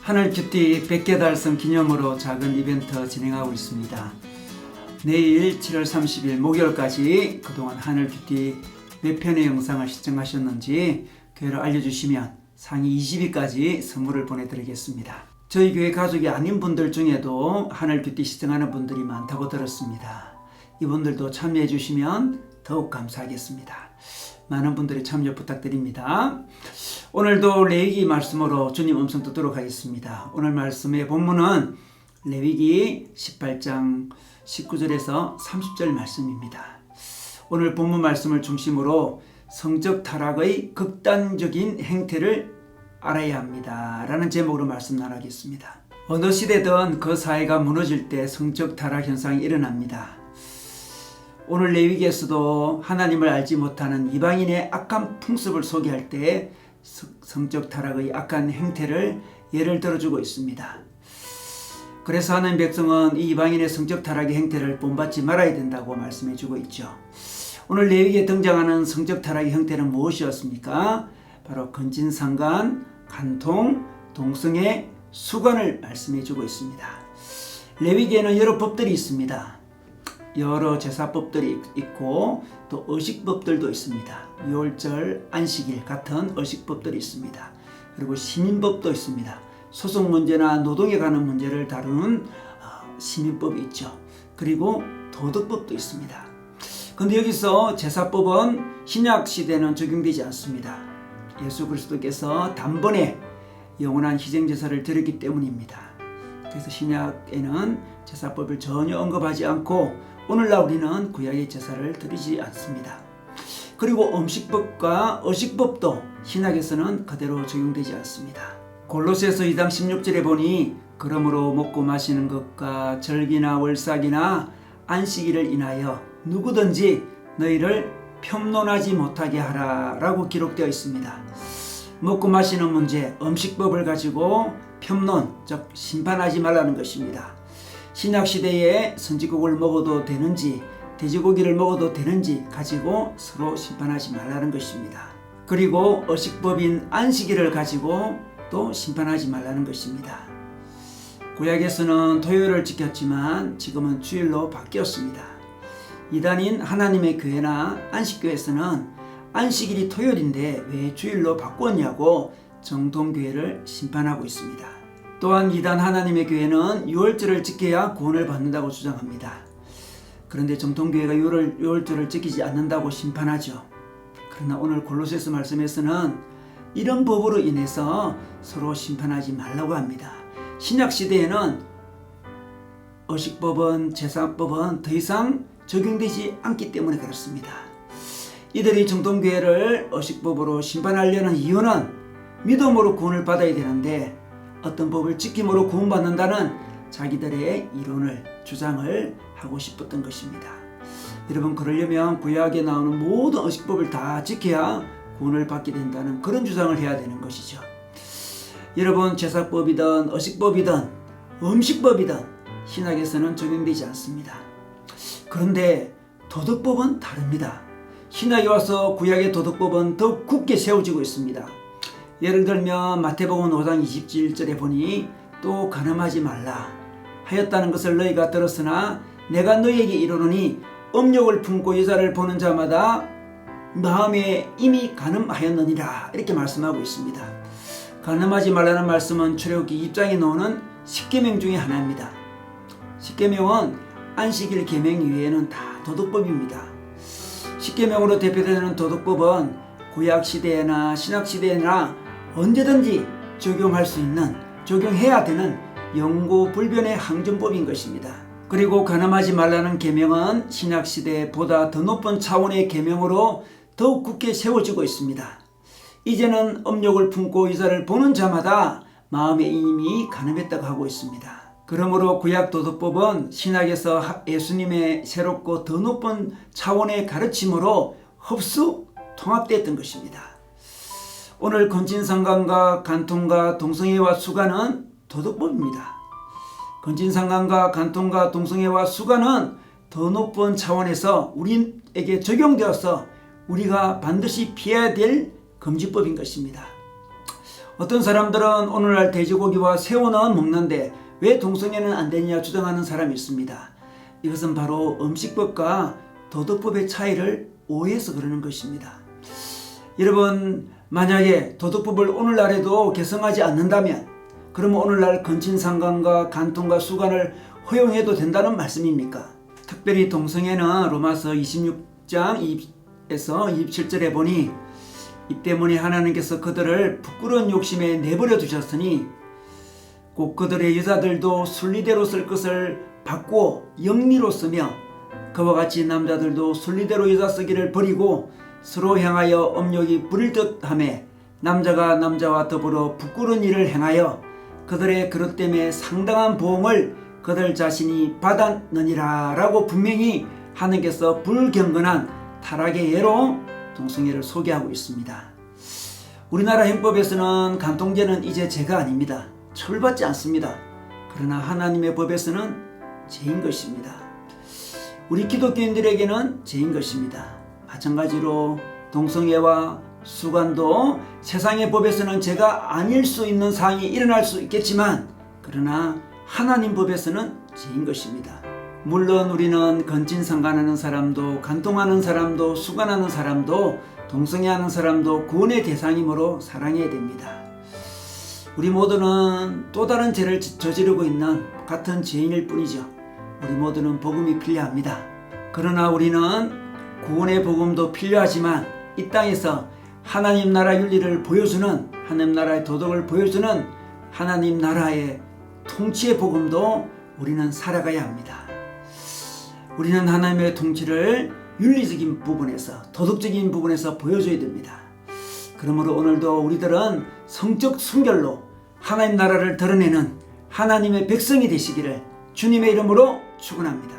하늘뷰티 100개 달성 기념으로 작은 이벤트 진행하고 있습니다. 내일 7월 30일 목요일까지 그동안 하늘뷰티 몇 편의 영상을 시청하셨는지 교회로 알려주시면 상위 20위까지 선물을 보내드리겠습니다. 저희 교회 가족이 아닌 분들 중에도 하늘뷰티 시청하는 분들이 많다고 들었습니다. 이분들도 참여해 주시면 더욱 감사하겠습니다. 많은 분들의 참여 부탁드립니다. 오늘도 레위기 말씀으로 주님 음성 듣도록 하겠습니다. 오늘 말씀의 본문은 레위기 18장 19절에서 30절 말씀입니다. 오늘 본문 말씀을 중심으로 성적 타락의 극단적인 행태를 알아야 합니다 라는 제목으로 말씀 나누겠습니다. 어느 시대든 그 사회가 무너질 때 성적 타락 현상이 일어납니다. 오늘 레위기에서도 하나님을 알지 못하는 이방인의 악한 풍습을 소개할 때 성적 타락의 악한 행태를 예를 들어주고 있습니다. 그래서 하나님 백성은 이 이방인의 성적 타락의 행태를 본받지 말아야 된다고 말씀해주고 있죠. 오늘 레위기에 등장하는 성적 타락의 형태는 무엇이었습니까? 바로 건진상간, 간통, 동성애, 수관을 말씀해주고 있습니다. 레위기에는 여러 법들이 있습니다. 여러 제사법들이 있고 또 의식법들도 있습니다. 유월절, 안식일 같은 의식법들이 있습니다. 그리고 시민법도 있습니다. 소송 문제나 노동에 관한 문제를 다루는 시민법이 있죠. 그리고 도덕법도 있습니다. 그런데 여기서 제사법은 신약 시대는 적용되지 않습니다. 예수 그리스도께서 단번에 영원한 희생제사를 드렸기 때문입니다. 그래서 신약에는 제사법을 전혀 언급하지 않고 오늘날 우리는 구약의 제사를 드리지 않습니다. 그리고 음식법과 의식법도 신약에서는 그대로 적용되지 않습니다. 골로새서 2장 16절에 보니 그러므로 먹고 마시는 것과 절기나 월삭이나 안식일을 인하여 누구든지 너희를 편론하지 못하게 하라 라고 기록되어 있습니다. 먹고 마시는 문제, 음식법을 가지고 편론, 즉 심판하지 말라는 것입니다. 신약시대에 선지국을 먹어도 되는지 돼지고기를 먹어도 되는지 가지고 서로 심판하지 말라는 것입니다. 그리고 의식법인 안식일을 가지고 또 심판하지 말라는 것입니다. 구약에서는 토요일을 지켰지만 지금은 주일로 바뀌었습니다. 이단인 하나님의 교회나 안식교회에서는 안식일이 토요일인데 왜 주일로 바꾸었냐고 정통교회를 심판하고 있습니다. 또한 이단 하나님의 교회는 유월절을 지켜야 구원을 받는다고 주장합니다. 그런데 정통교회가 유월절을 지키지 않는다고 심판하죠. 그러나 오늘 골로새서 말씀에서는 이런 법으로 인해서 서로 심판하지 말라고 합니다. 신약시대에는 의식법은 제사법은 더 이상 적용되지 않기 때문에 그렇습니다. 이들이 정통교회를 의식법으로 심판하려는 이유는 믿음으로 구원을 받아야 되는데 어떤 법을 지킴으로 구원받는다는 자기들의 이론을 주장을 하고 싶었던 것입니다. 여러분, 그러려면 구약에 나오는 모든 의식법을 다 지켜야 구원을 받게 된다는 그런 주장을 해야 되는 것이죠. 여러분, 제사법이든 의식법이든 음식법이든 신약에서는 적용되지 않습니다. 그런데 도덕법은 다릅니다. 신약에 와서 구약의 도덕법은 더 굳게 세워지고 있습니다. 예를 들면 마태복음 5장 27절에 보니 또 간음하지 말라 하였다는 것을 너희가 들었으나 내가 너희에게 이르노니 음욕을 품고 여자를 보는 자마다 마음에 이미 간음하였느니라 이렇게 말씀하고 있습니다. 간음하지 말라는 말씀은 출애굽기 2장에 나오는 10계명 중에 하나입니다. 10계명은 안식일 계명 이외에는 다 도덕법입니다. 10계명으로 대표되는 도덕법은 구약시대나 신약시대나 언제든지 적용할 수 있는, 적용해야 되는 영구불변의 항전법인 것입니다. 그리고 간음하지 말라는 계명은 신약시대보다 더 높은 차원의 계명으로 더욱 굳게 세워지고 있습니다. 이제는 음욕을 품고 여자를 보는 자마다 마음에 이미 간음했다고 하고 있습니다. 그러므로 구약 도덕법은 신약에서 예수님의 새롭고 더 높은 차원의 가르침으로 흡수 통합되었던 것입니다. 오늘 건진상간과 간통과 동성애와 수간은 도덕법입니다. 건진상간과 간통과 동성애와 수간은 더 높은 차원에서 우리에게 적용되어서 우리가 반드시 피해야 될 금지법인 것입니다. 어떤 사람들은 오늘날 돼지고기와 새우는 먹는데 왜 동성애는 안 되느냐 주장하는 사람이 있습니다. 이것은 바로 음식법과 도덕법의 차이를 오해해서 그러는 것입니다. 여러분, 만약에 도덕법을 오늘날에도 개성하지 않는다면 그러면 오늘날 건친상간과 간통과 수간을 허용해도 된다는 말씀입니까? 특별히 동성애는 로마서 26장 2에서 27절에 보니 이 때문에 하나님께서 그들을 부끄러운 욕심에 내버려 두셨으니 곧 그들의 여자들도 순리대로 쓸 것을 받고 영리로 쓰며 그와 같이 남자들도 순리대로 여자 쓰기를 버리고 서로 향하여 업욕이 부릴 듯하며 남자가 남자와 더불어 부끄러운 일을 행하여 그들의 그릇 때문에 상당한 보응을 그들 자신이 받았느니라 라고 분명히 하나님께서 불경건한 타락의 예로 동성애를 소개하고 있습니다. 우리나라 형법에서는 간통죄는 이제 죄가 아닙니다. 처벌받지 않습니다. 그러나 하나님의 법에서는 죄인 것입니다. 우리 기독교인들에게는 죄인 것입니다. 마찬가지로 동성애와 수간도 세상의 법에서는 죄가 아닐 수 있는 사항이 일어날 수 있겠지만 그러나 하나님 법에서는 죄인 것입니다. 물론 우리는 건친상간하는 사람도 간통하는 사람도 수간하는 사람도 동성애하는 사람도 구원의 대상이므로 사랑해야 됩니다. 우리 모두는 또 다른 죄를 저지르고 있는 같은 죄인일 뿐이죠. 우리 모두는 복음이 필요합니다. 그러나 우리는 구원의 복음도 필요하지만 이 땅에서 하나님 나라 윤리를 보여주는, 하나님 나라의 도덕을 보여주는 하나님 나라의 통치의 복음도 우리는 살아가야 합니다. 우리는 하나님의 통치를 윤리적인 부분에서, 도덕적인 부분에서 보여줘야 됩니다. 그러므로 오늘도 우리들은 성적 순결로 하나님 나라를 드러내는 하나님의 백성이 되시기를 주님의 이름으로 축원합니다.